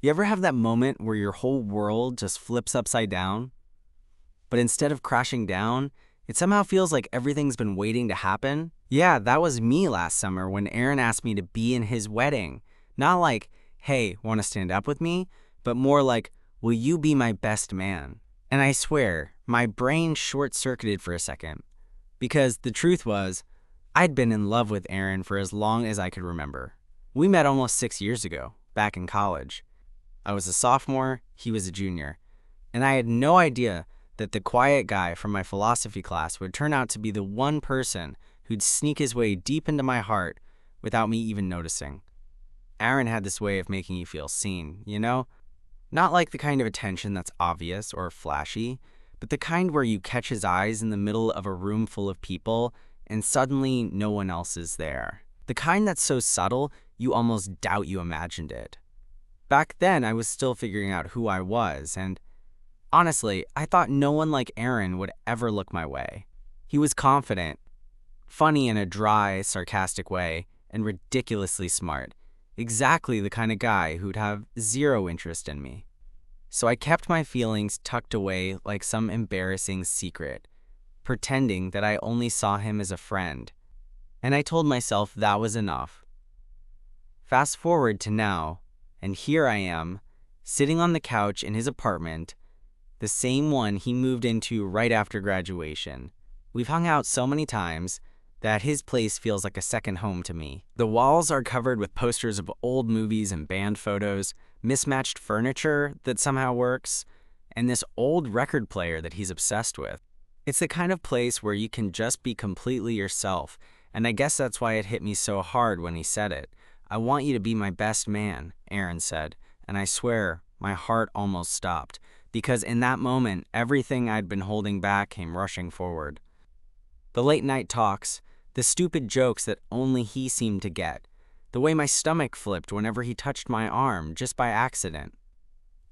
You ever have that moment where your whole world just flips upside down? But instead of crashing down, it somehow feels like everything's been waiting to happen? Yeah, that was me last summer when Aaron asked me to be in his wedding. Not like, hey, want to stand up with me? But more like, will you be my best man? And I swear, my brain short-circuited for a second. Because the truth was, I'd been in love with Aaron for as long as I could remember. We met almost 6 years ago, back in college. I was a sophomore, he was a junior, and I had no idea that the quiet guy from my philosophy class would turn out to be the one person who'd sneak his way deep into my heart without me even noticing. Aaron had this way of making you feel seen, you know? Not like the kind of attention that's obvious or flashy, but the kind where you catch his eyes in the middle of a room full of people and suddenly no one else is there. The kind that's so subtle, you almost doubt you imagined it. Back then, I was still figuring out who I was, and honestly, I thought no one like Aaron would ever look my way. He was confident, funny in a dry, sarcastic way, and ridiculously smart. Exactly the kind of guy who'd have zero interest in me. So I kept my feelings tucked away like some embarrassing secret, pretending that I only saw him as a friend. And I told myself that was enough. Fast forward to now, and here I am, sitting on the couch in his apartment, the same one he moved into right after graduation. We've hung out so many times that his place feels like a second home to me. The walls are covered with posters of old movies and band photos, mismatched furniture that somehow works, and this old record player that he's obsessed with. It's the kind of place where you can just be completely yourself, and I guess that's why it hit me so hard when he said it. I want you to be my best man, Aaron said, and I swear, my heart almost stopped, because in that moment, everything I'd been holding back came rushing forward. The late-night talks, the stupid jokes that only he seemed to get, the way my stomach flipped whenever he touched my arm just by accident.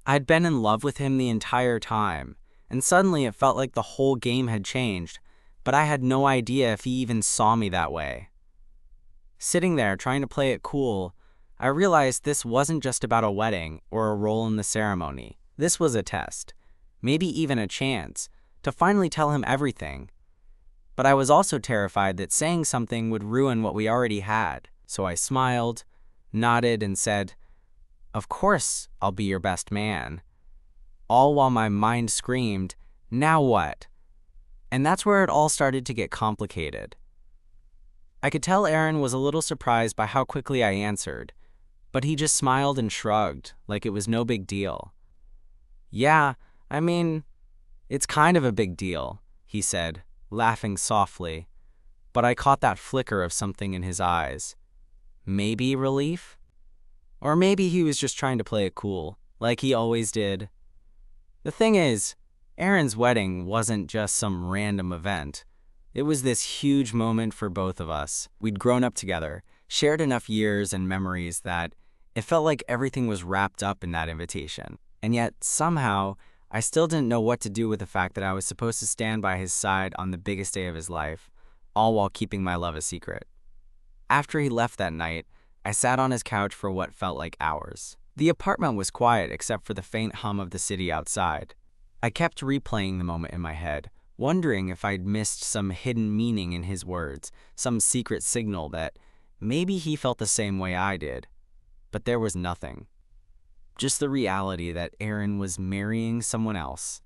I'd been in love with him the entire time, and suddenly it felt like the whole game had changed, but I had no idea if he even saw me that way. Sitting there trying to play it cool, I realized this wasn't just about a wedding or a role in the ceremony. This was a test, maybe even a chance, to finally tell him everything. But I was also terrified that saying something would ruin what we already had, so I smiled, nodded, and said, "Of course I'll be your best man." All while my mind screamed, "Now what?" And that's where it all started to get complicated. I could tell Aaron was a little surprised by how quickly I answered, but he just smiled and shrugged like it was no big deal. "Yeah, I mean, it's kind of a big deal," he said, laughing softly, but I caught that flicker of something in his eyes. Maybe relief? Or maybe he was just trying to play it cool, like he always did. The thing is, Aaron's wedding wasn't just some random event. It was this huge moment for both of us. We'd grown up together, shared enough years and memories that it felt like everything was wrapped up in that invitation. And yet, somehow, I still didn't know what to do with the fact that I was supposed to stand by his side on the biggest day of his life, all while keeping my love a secret. After he left that night, I sat on his couch for what felt like hours. The apartment was quiet except for the faint hum of the city outside. I kept replaying the moment in my head, wondering if I'd missed some hidden meaning in his words, some secret signal that maybe he felt the same way I did. But there was nothing. Just the reality that Aaron was marrying someone else.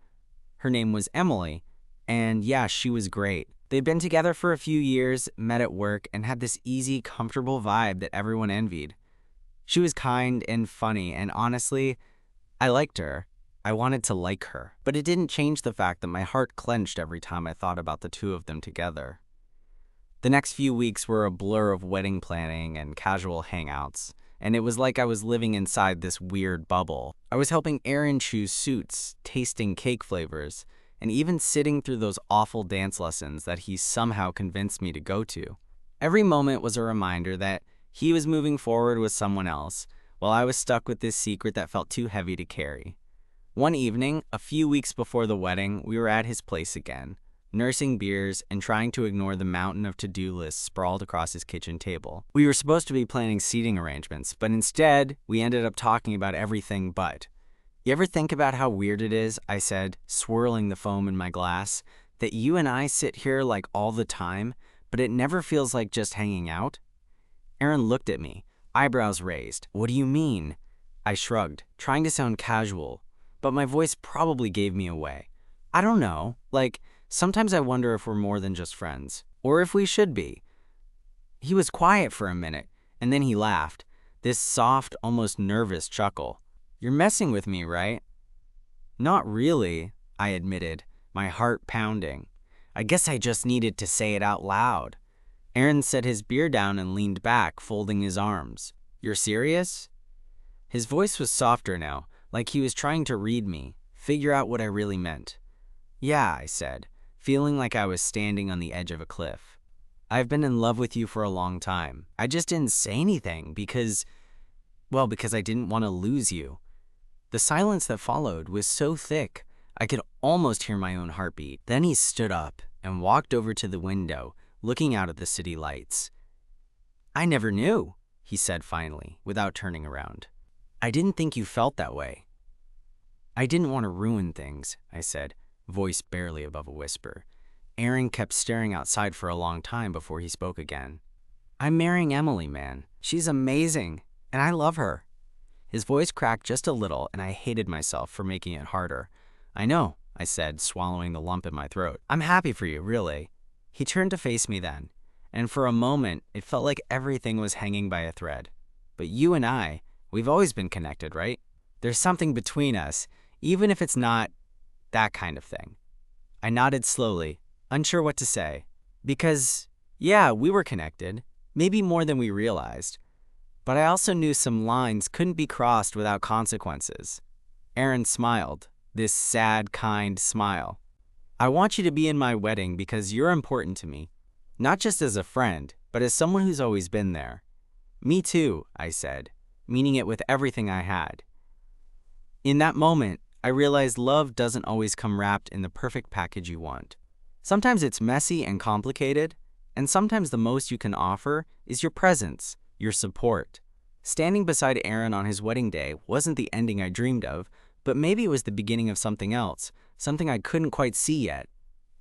Her name was Emily, and yeah, she was great. They'd been together for a few years, met at work, and had this easy, comfortable vibe that everyone envied. She was kind and funny, and honestly, I liked her. I wanted to like her. But it didn't change the fact that my heart clenched every time I thought about the two of them together. The next few weeks were a blur of wedding planning and casual hangouts, and it was like I was living inside this weird bubble. I was helping Aaron choose suits, tasting cake flavors, and even sitting through those awful dance lessons that he somehow convinced me to go to. Every moment was a reminder that he was moving forward with someone else, while I was stuck with this secret that felt too heavy to carry. One evening, a few weeks before the wedding, we were at his place again. nursing beers and trying to ignore the mountain of to-do lists sprawled across his kitchen table. We were supposed to be planning seating arrangements, but instead, we ended up talking about everything but. You ever think about how weird it is, I said, swirling the foam in my glass, that you and I sit here like all the time, but it never feels like just hanging out? Aaron looked at me, eyebrows raised. What do you mean? I shrugged, trying to sound casual, but my voice probably gave me away. I don't know, sometimes I wonder if we're more than just friends, or if we should be. He was quiet for a minute, and then he laughed, this soft, almost nervous chuckle. You're messing with me, right? Not really, I admitted, my heart pounding. I guess I just needed to say it out loud. Aaron set his beer down and leaned back, folding his arms. You're serious? His voice was softer now, like he was trying to read me, figure out what I really meant. Yeah, I said, feeling like I was standing on the edge of a cliff. I've been in love with you for a long time. I just didn't say anything because I didn't want to lose you. The silence that followed was so thick, I could almost hear my own heartbeat. Then he stood up and walked over to the window, looking out at the city lights. I never knew, he said finally, without turning around. I didn't think you felt that way. I didn't want to ruin things, I said, voice barely above a whisper. Aaron kept staring outside for a long time before he spoke again. I'm marrying Emily, man. She's amazing, and I love her. His voice cracked just a little, and I hated myself for making it harder. I know, I said, swallowing the lump in my throat. I'm happy for you, really. He turned to face me then, and for a moment, it felt like everything was hanging by a thread. But you and I, we've always been connected, right? There's something between us, even if it's not that kind of thing. I nodded slowly, unsure what to say. Because, yeah, we were connected, maybe more than we realized. But I also knew some lines couldn't be crossed without consequences. Aaron smiled, this sad, kind smile. I want you to be in my wedding because you're important to me. Not just as a friend, but as someone who's always been there. Me too, I said, meaning it with everything I had. In that moment, I realized love doesn't always come wrapped in the perfect package you want. Sometimes it's messy and complicated, and sometimes the most you can offer is your presence, your support. Standing beside Aaron on his wedding day wasn't the ending I dreamed of, but maybe it was the beginning of something else, something I couldn't quite see yet.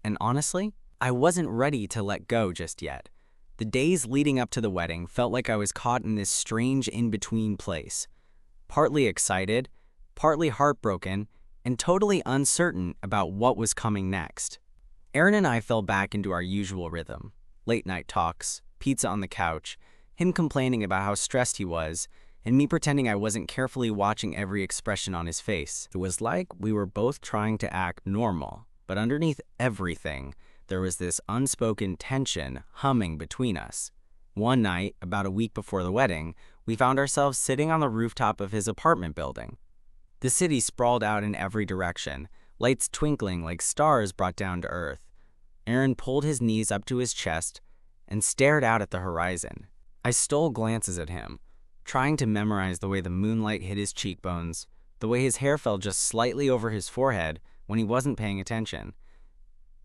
And honestly, I wasn't ready to let go just yet. The days leading up to the wedding felt like I was caught in this strange in-between place. Partly excited, partly heartbroken, and totally uncertain about what was coming next. Aaron and I fell back into our usual rhythm. Late-night talks, pizza on the couch, him complaining about how stressed he was, and me pretending I wasn't carefully watching every expression on his face. It was like we were both trying to act normal, but underneath everything, there was this unspoken tension humming between us. One night, about a week before the wedding, we found ourselves sitting on the rooftop of his apartment building. The city sprawled out in every direction, lights twinkling like stars brought down to earth. Aaron pulled his knees up to his chest and stared out at the horizon. I stole glances at him, trying to memorize the way the moonlight hit his cheekbones, the way his hair fell just slightly over his forehead when he wasn't paying attention.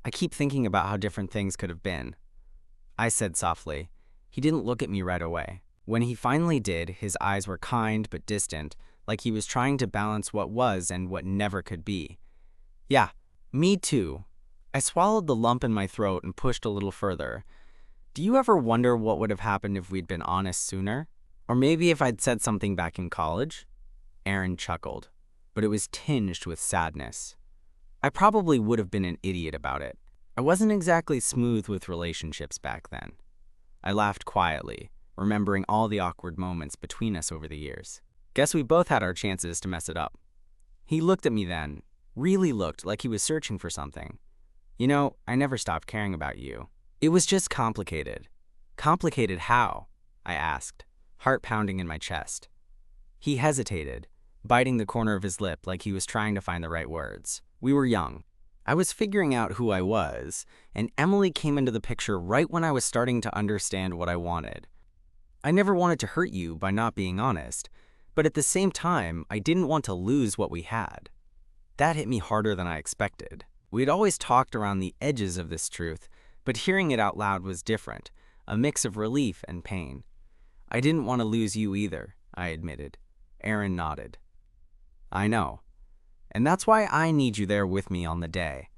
I keep thinking about how different things could have been. I said softly. He didn't look at me right away. When he finally did, his eyes were kind but distant, like he was trying to balance what was and what never could be. Yeah, me too. I swallowed the lump in my throat and pushed a little further. Do you ever wonder what would have happened if we'd been honest sooner? Or maybe if I'd said something back in college? Aaron chuckled, but it was tinged with sadness. I probably would have been an idiot about it. I wasn't exactly smooth with relationships back then. I laughed quietly, remembering all the awkward moments between us over the years. Guess we both had our chances to mess it up. He looked at me then, really looked like he was searching for something. You know, I never stopped caring about you. It was just complicated. Complicated how? I asked, heart pounding in my chest. He hesitated, biting the corner of his lip like he was trying to find the right words. We were young. I was figuring out who I was, and Emily came into the picture right when I was starting to understand what I wanted. I never wanted to hurt you by not being honest, but at the same time, I didn't want to lose what we had. That hit me harder than I expected. We'd always talked around the edges of this truth, but hearing it out loud was different, a mix of relief and pain. I didn't want to lose you either, I admitted. Aaron nodded. I know. And that's why I need you there with me on the day.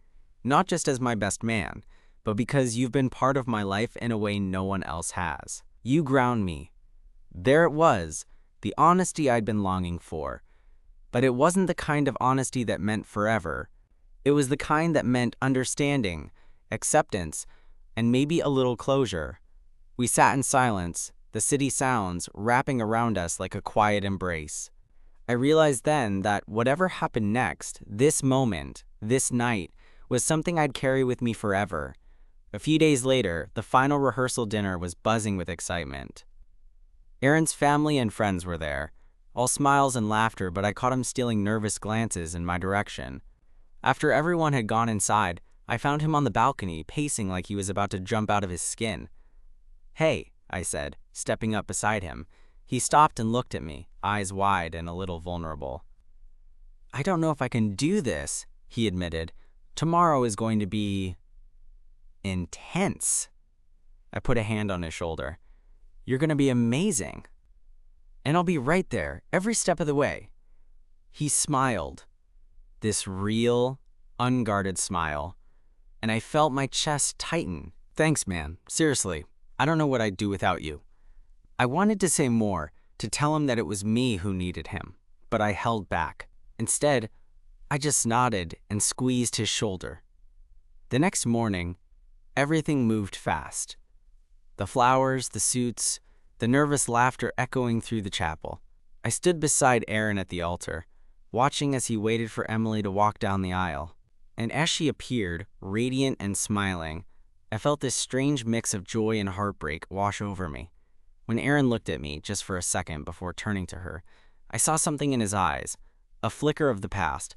Not just as my best man, but because you've been part of my life in a way no one else has. You ground me. There it was, the honesty I'd been longing for. But it wasn't the kind of honesty that meant forever. It was the kind that meant understanding, acceptance, and maybe a little closure. We sat in silence, the city sounds wrapping around us like a quiet embrace. I realized then that whatever happened next, this moment, this night, was something I'd carry with me forever. A few days later, the final rehearsal dinner was buzzing with excitement. Aaron's family and friends were there, all smiles and laughter, but I caught him stealing nervous glances in my direction. After everyone had gone inside, I found him on the balcony, pacing like he was about to jump out of his skin. Hey, I said, stepping up beside him. He stopped and looked at me, eyes wide and a little vulnerable. I don't know if I can do this, he admitted. Tomorrow is going to be intense. I put a hand on his shoulder. You're going to be amazing. And I'll be right there, every step of the way. He smiled, this real, unguarded smile, and I felt my chest tighten. Thanks, man. Seriously, I don't know what I'd do without you. I wanted to say more, to tell him that it was me who needed him, but I held back. Instead, I just nodded and squeezed his shoulder. The next morning, everything moved fast. The flowers, the suits, the nervous laughter echoing through the chapel. I stood beside Aaron at the altar, watching as he waited for Emily to walk down the aisle. And as she appeared, radiant and smiling, I felt this strange mix of joy and heartbreak wash over me. When Aaron looked at me just for a second before turning to her, I saw something in his eyes, a flicker of the past,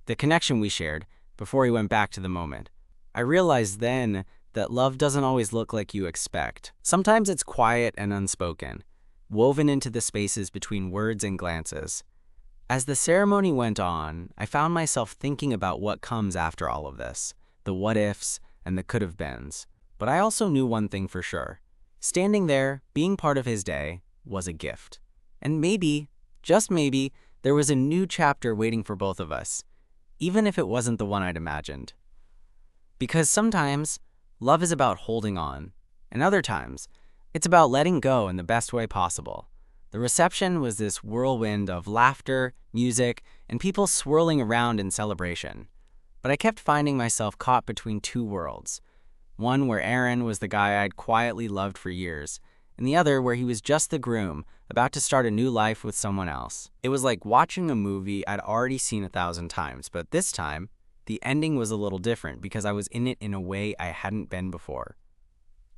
the connection we shared, before he went back to the moment. I realized then that love doesn't always look like you expect. Sometimes it's quiet and unspoken, woven into the spaces between words and glances. As the ceremony went on, I found myself thinking about what comes after all of this, the what-ifs and the could-have-beens. But I also knew one thing for sure. Standing there, being part of his day, was a gift. And maybe, just maybe, there was a new chapter waiting for both of us, even if it wasn't the one I'd imagined. Because sometimes, love is about holding on, and other times, it's about letting go in the best way possible. The reception was this whirlwind of laughter, music, and people swirling around in celebration. But I kept finding myself caught between two worlds. One where Aaron was the guy I'd quietly loved for years, and the other where he was just the groom, about to start a new life with someone else. It was like watching a movie I'd already seen 1,000 times, but this time, the ending was a little different because I was in it in a way I hadn't been before.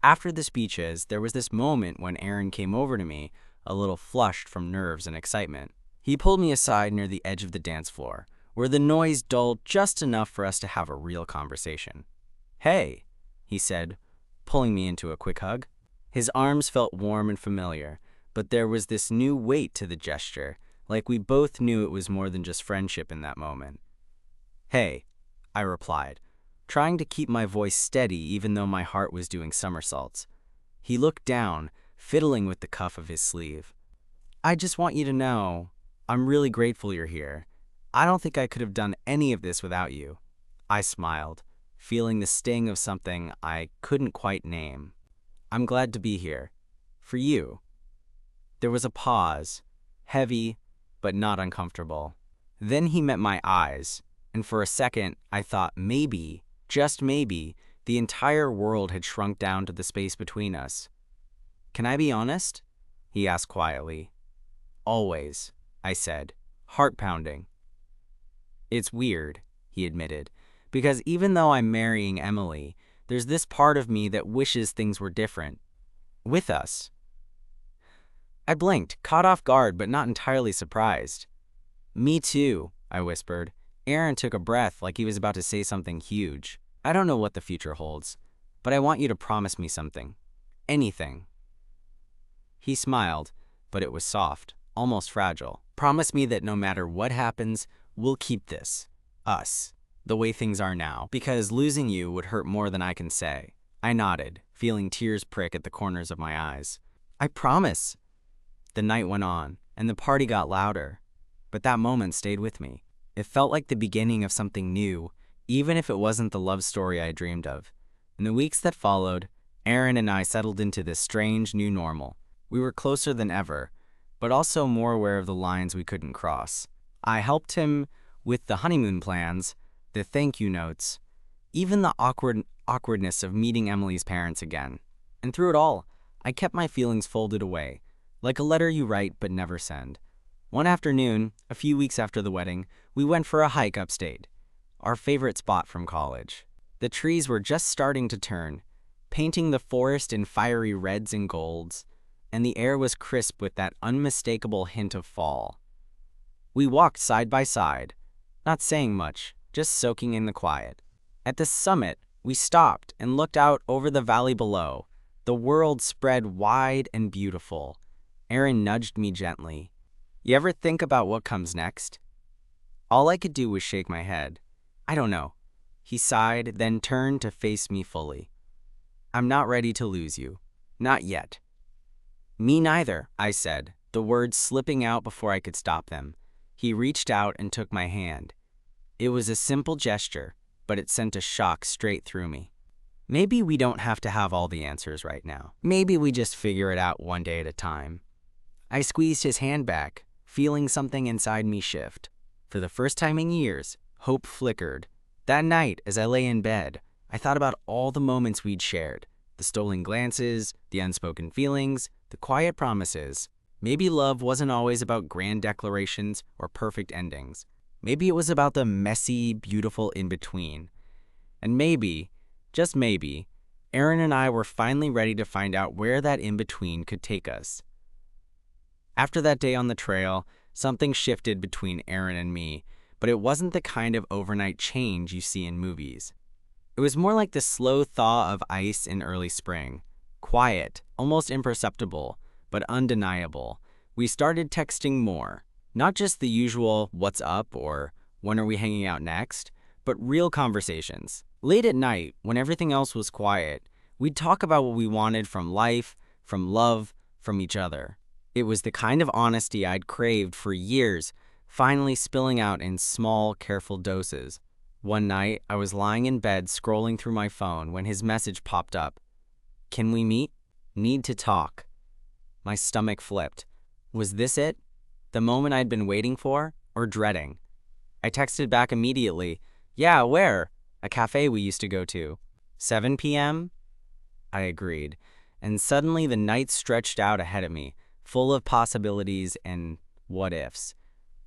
After the speeches, there was this moment when Aaron came over to me, a little flushed from nerves and excitement. He pulled me aside near the edge of the dance floor, where the noise dulled just enough for us to have a real conversation. Hey, he said, pulling me into a quick hug. His arms felt warm and familiar, but there was this new weight to the gesture, like we both knew it was more than just friendship in that moment. Hey, I replied, trying to keep my voice steady even though my heart was doing somersaults. He looked down, fiddling with the cuff of his sleeve. I just want you to know, I'm really grateful you're here. I don't think I could have done any of this without you. I smiled, feeling the sting of something I couldn't quite name. I'm glad to be here. For you. There was a pause, heavy, but not uncomfortable. Then he met my eyes, and for a second I thought maybe, just maybe, the entire world had shrunk down to the space between us. Can I be honest? He asked quietly. Always, I said, heart pounding. It's weird, he admitted, because even though I'm marrying Emily, there's this part of me that wishes things were different. With us. I blinked, caught off guard but not entirely surprised. Me too, I whispered. Aaron took a breath like he was about to say something huge. I don't know what the future holds, but I want you to promise me something. Anything. He smiled, but it was soft, almost fragile. Promise me that no matter what happens, we'll keep this. Us. the way things are now, because losing you would hurt more than I can say. I nodded, feeling tears prick at the corners of my eyes. I promise. The night went on, and the party got louder, but that moment stayed with me. It felt like the beginning of something new, even if it wasn't the love story I dreamed of. In the weeks that followed, Aaron and I settled into this strange new normal. We were closer than ever, but also more aware of the lines we couldn't cross. I helped him with the honeymoon plans, the thank you notes, even the awkwardness of meeting Emily's parents again. And through it all, I kept my feelings folded away, like a letter you write but never send. One afternoon, a few weeks after the wedding, we went for a hike upstate, our favorite spot from college. The trees were just starting to turn, painting the forest in fiery reds and golds, and the air was crisp with that unmistakable hint of fall. We walked side by side, not saying much, just soaking in the quiet. At the summit, we stopped and looked out over the valley below. The world spread wide and beautiful. Aaron nudged me gently. You ever think about what comes next? All I could do was shake my head. I don't know. He sighed, then turned to face me fully. I'm not ready to lose you. Not yet. Me neither, I said, the words slipping out before I could stop them. He reached out and took my hand. It was a simple gesture, but it sent a shock straight through me. Maybe we don't have to have all the answers right now. Maybe we just figure it out one day at a time. I squeezed his hand back, feeling something inside me shift. For the first time in years, hope flickered. That night, as I lay in bed, I thought about all the moments we'd shared. The stolen glances, the unspoken feelings, the quiet promises. Maybe love wasn't always about grand declarations or perfect endings. Maybe it was about the messy, beautiful in-between. And maybe, just maybe, Aaron and I were finally ready to find out where that in-between could take us. After that day on the trail, something shifted between Aaron and me, but it wasn't the kind of overnight change you see in movies. It was more like the slow thaw of ice in early spring. Quiet, almost imperceptible, but undeniable. We started texting more. Not just the usual what's up or when are we hanging out next, but real conversations. Late at night, when everything else was quiet, we'd talk about what we wanted from life, from love, from each other. It was the kind of honesty I'd craved for years, finally spilling out in small, careful doses. One night, I was lying in bed scrolling through my phone when his message popped up. Can we meet? Need to talk. My stomach flipped. Was this it? The moment I'd been waiting for, or dreading? I texted back immediately. Yeah, where? A cafe we used to go to. 7 p.m.? I agreed, and suddenly the night stretched out ahead of me, full of possibilities and what-ifs.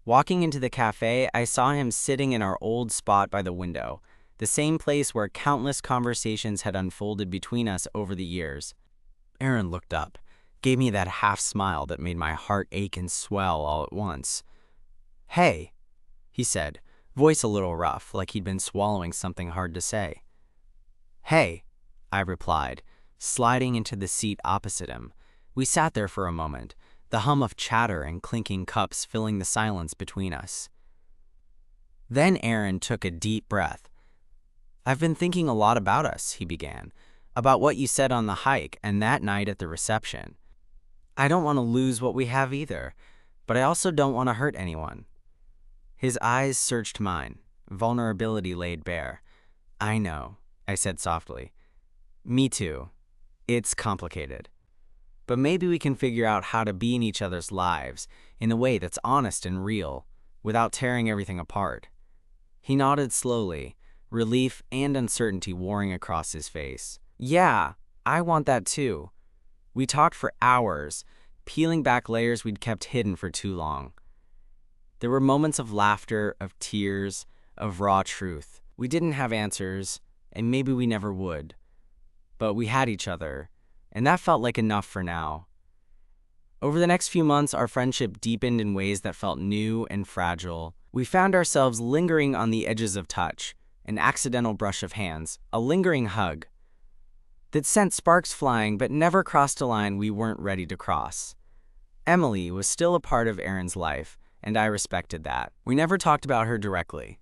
Walking into the cafe, I saw him sitting in our old spot by the window, the same place where countless conversations had unfolded between us over the years. Aaron looked up, gave me that half-smile that made my heart ache and swell all at once. Hey, he said, voice a little rough, like he'd been swallowing something hard to say. Hey, I replied, sliding into the seat opposite him. We sat there for a moment, the hum of chatter and clinking cups filling the silence between us. Then Aaron took a deep breath. I've been thinking a lot about us, he began, about what you said on the hike and that night at the reception. I don't want to lose what we have either, but I also don't want to hurt anyone. His eyes searched mine, vulnerability laid bare. I know, I said softly. Me too. It's complicated. But maybe we can figure out how to be in each other's lives in a way that's honest and real, without tearing everything apart. He nodded slowly, relief and uncertainty warring across his face. Yeah, I want that too. We talked for hours, peeling back layers we'd kept hidden for too long. There were moments of laughter, of tears, of raw truth. We didn't have answers, and maybe we never would. But we had each other, and that felt like enough for now. Over the next few months, our friendship deepened in ways that felt new and fragile. We found ourselves lingering on the edges of touch, an accidental brush of hands, a lingering hug that sent sparks flying but never crossed a line we weren't ready to cross. Emily was still a part of Aaron's life, and I respected that. We never talked about her directly.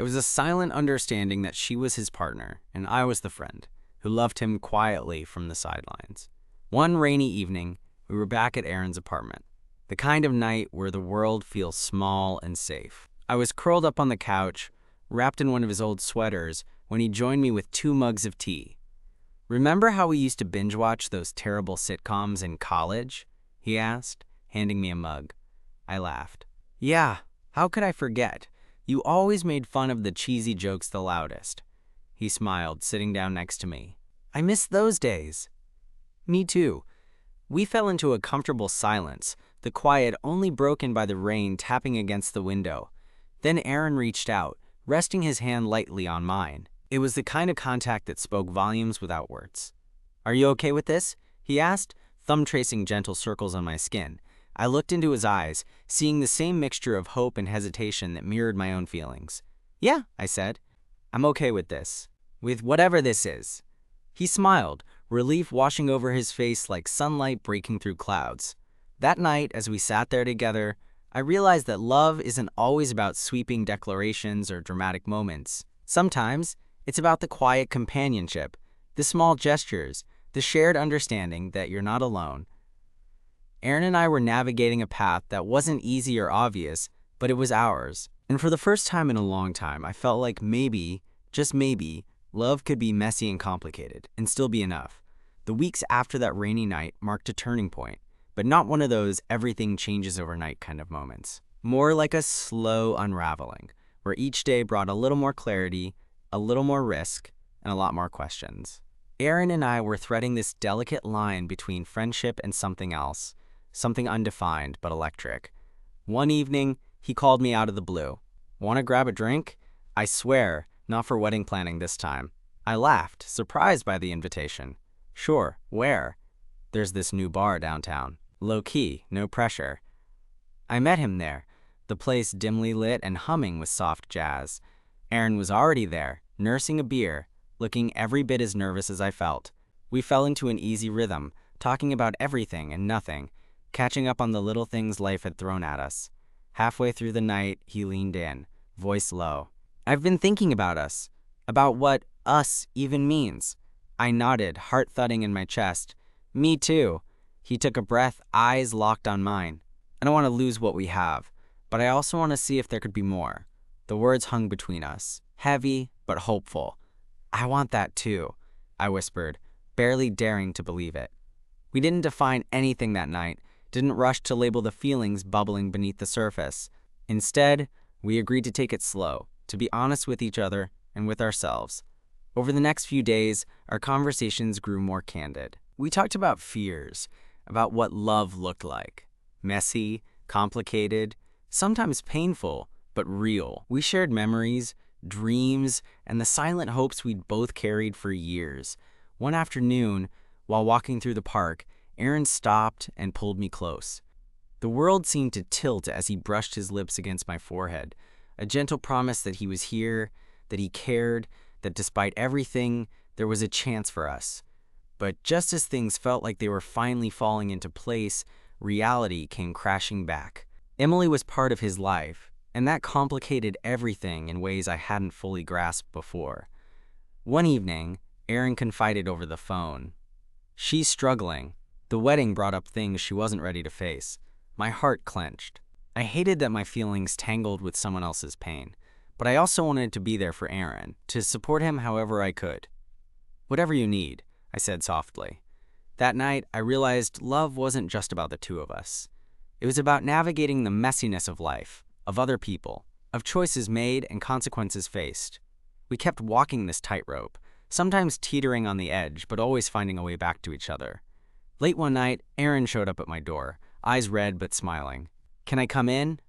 It was a silent understanding that she was his partner, and I was the friend who loved him quietly from the sidelines. One rainy evening, we were back at Aaron's apartment, the kind of night where the world feels small and safe. I was curled up on the couch, wrapped in one of his old sweaters, when he joined me with 2 mugs of tea. "Remember how we used to binge watch those terrible sitcoms in college?" he asked, handing me a mug. I laughed. "Yeah, how could I forget? You always made fun of the cheesy jokes the loudest." He smiled, sitting down next to me. "I miss those days." "Me too." We fell into a comfortable silence, the quiet only broken by the rain tapping against the window. Then Aaron reached out, resting his hand lightly on mine. It was the kind of contact that spoke volumes without words. "Are you okay with this?" he asked, thumb tracing gentle circles on my skin. I looked into his eyes, seeing the same mixture of hope and hesitation that mirrored my own feelings. "Yeah," I said. "I'm okay with this. With whatever this is." He smiled, relief washing over his face like sunlight breaking through clouds. That night, as we sat there together, I realized that love isn't always about sweeping declarations or dramatic moments. Sometimes, it's about the quiet companionship, the small gestures, the shared understanding that you're not alone. Aaron and I were navigating a path that wasn't easy or obvious, but it was ours. And for the first time in a long time, I felt like maybe, just maybe, love could be messy and complicated, and still be enough. The weeks after that rainy night marked a turning point, but not one of those everything changes overnight kind of moments. More like a slow unraveling, where each day brought a little more clarity, a little more risk, and a lot more questions. Aaron and I were threading this delicate line between friendship and something else, something undefined but electric. One evening, he called me out of the blue. "Want to grab a drink?" I swear, not for wedding planning this time. I laughed, surprised by the invitation. "Sure, where?" "There's this new bar downtown. Low-key, no pressure." I met him there, the place dimly lit and humming with soft jazz. Aaron was already there, nursing a beer, looking every bit as nervous as I felt. We fell into an easy rhythm, talking about everything and nothing, catching up on the little things life had thrown at us. Halfway through the night, he leaned in, voice low. "I've been thinking about us, about what us even means." I nodded, heart thudding in my chest. "Me too." He took a breath, eyes locked on mine. "I don't want to lose what we have, but I also want to see if there could be more." The words hung between us, heavy but hopeful. "I want that too," I whispered, barely daring to believe it. We didn't define anything that night, didn't rush to label the feelings bubbling beneath the surface. Instead, we agreed to take it slow, to be honest with each other and with ourselves. Over the next few days, our conversations grew more candid. We talked about fears, about what love looked like. Messy, complicated, sometimes painful, but real. We shared memories, dreams, and the silent hopes we'd both carried for years. One afternoon, while walking through the park, Aaron stopped and pulled me close. The world seemed to tilt as he brushed his lips against my forehead, a gentle promise that he was here, that he cared, that despite everything, there was a chance for us. But just as things felt like they were finally falling into place, reality came crashing back. Emily was part of his life, and that complicated everything in ways I hadn't fully grasped before. One evening, Aaron confided over the phone. "She's struggling." The wedding brought up things she wasn't ready to face. My heart clenched. I hated that my feelings tangled with someone else's pain, but I also wanted to be there for Aaron, to support him however I could. "Whatever you need," I said softly. That night, I realized love wasn't just about the two of us. It was about navigating the messiness of life, of other people, of choices made and consequences faced. We kept walking this tightrope, sometimes teetering on the edge, but always finding a way back to each other. Late one night, Aaron showed up at my door, eyes red but smiling. "Can I come in?"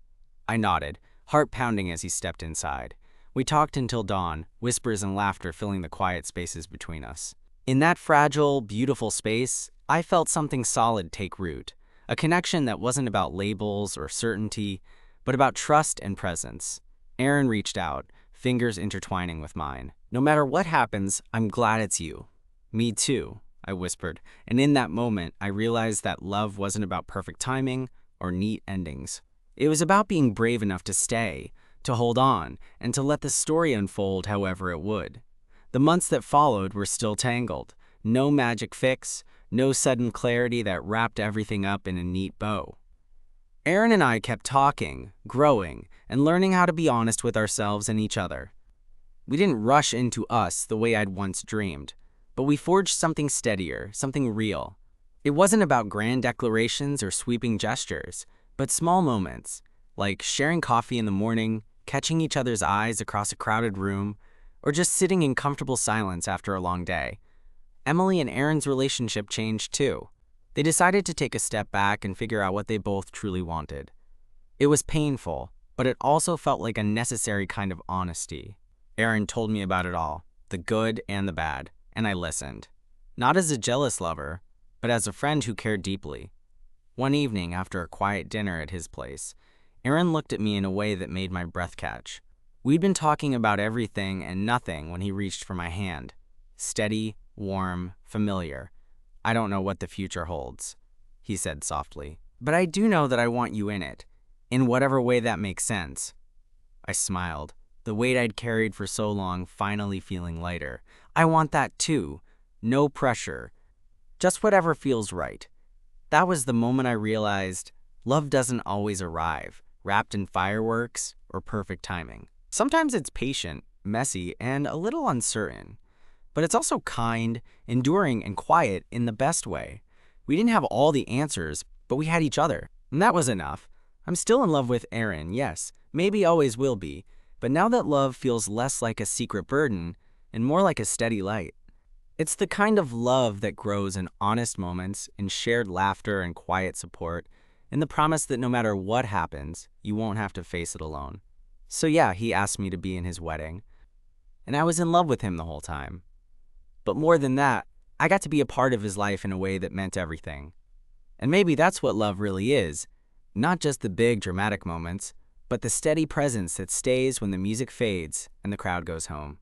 I nodded, heart pounding as he stepped inside. We talked until dawn, whispers and laughter filling the quiet spaces between us. In that fragile, beautiful space, I felt something solid take root, a connection that wasn't about labels or certainty, but about trust and presence. Aaron reached out, fingers intertwining with mine. "No matter what happens, I'm glad it's you." "Me too," I whispered, and in that moment, I realized that love wasn't about perfect timing or neat endings. It was about being brave enough to stay, to hold on, and to let the story unfold however it would. The months that followed were still tangled. No magic fix, no sudden clarity that wrapped everything up in a neat bow. Aaron and I kept talking, growing, and learning how to be honest with ourselves and each other. We didn't rush into us the way I'd once dreamed, but we forged something steadier, something real. It wasn't about grand declarations or sweeping gestures, but small moments, like sharing coffee in the morning, catching each other's eyes across a crowded room, or just sitting in comfortable silence after a long day. Emily and Aaron's relationship changed too. They decided to take a step back and figure out what they both truly wanted. It was painful, but it also felt like a necessary kind of honesty. Aaron told me about it all, the good and the bad, and I listened. Not as a jealous lover, but as a friend who cared deeply. One evening, after a quiet dinner at his place, Aaron looked at me in a way that made my breath catch. We'd been talking about everything and nothing when he reached for my hand. Steady, warm, familiar. "I don't know what the future holds," he said softly. "But I do know that I want you in it, in whatever way that makes sense." I smiled, the weight I'd carried for so long finally feeling lighter. "I want that too. No pressure. Just whatever feels right." That was the moment I realized love doesn't always arrive, wrapped in fireworks or perfect timing. Sometimes it's patient, messy, and a little uncertain. But it's also kind, enduring, and quiet in the best way. We didn't have all the answers, but we had each other. And that was enough. I'm still in love with Aaron, yes, maybe always will be, but now that love feels less like a secret burden and more like a steady light. It's the kind of love that grows in honest moments, in shared laughter and quiet support, in the promise that no matter what happens, you won't have to face it alone. So yeah, he asked me to be in his wedding, and I was in love with him the whole time. But more than that, I got to be a part of his life in a way that meant everything. And maybe that's what love really is. Not just the big dramatic moments, but the steady presence that stays when the music fades and the crowd goes home.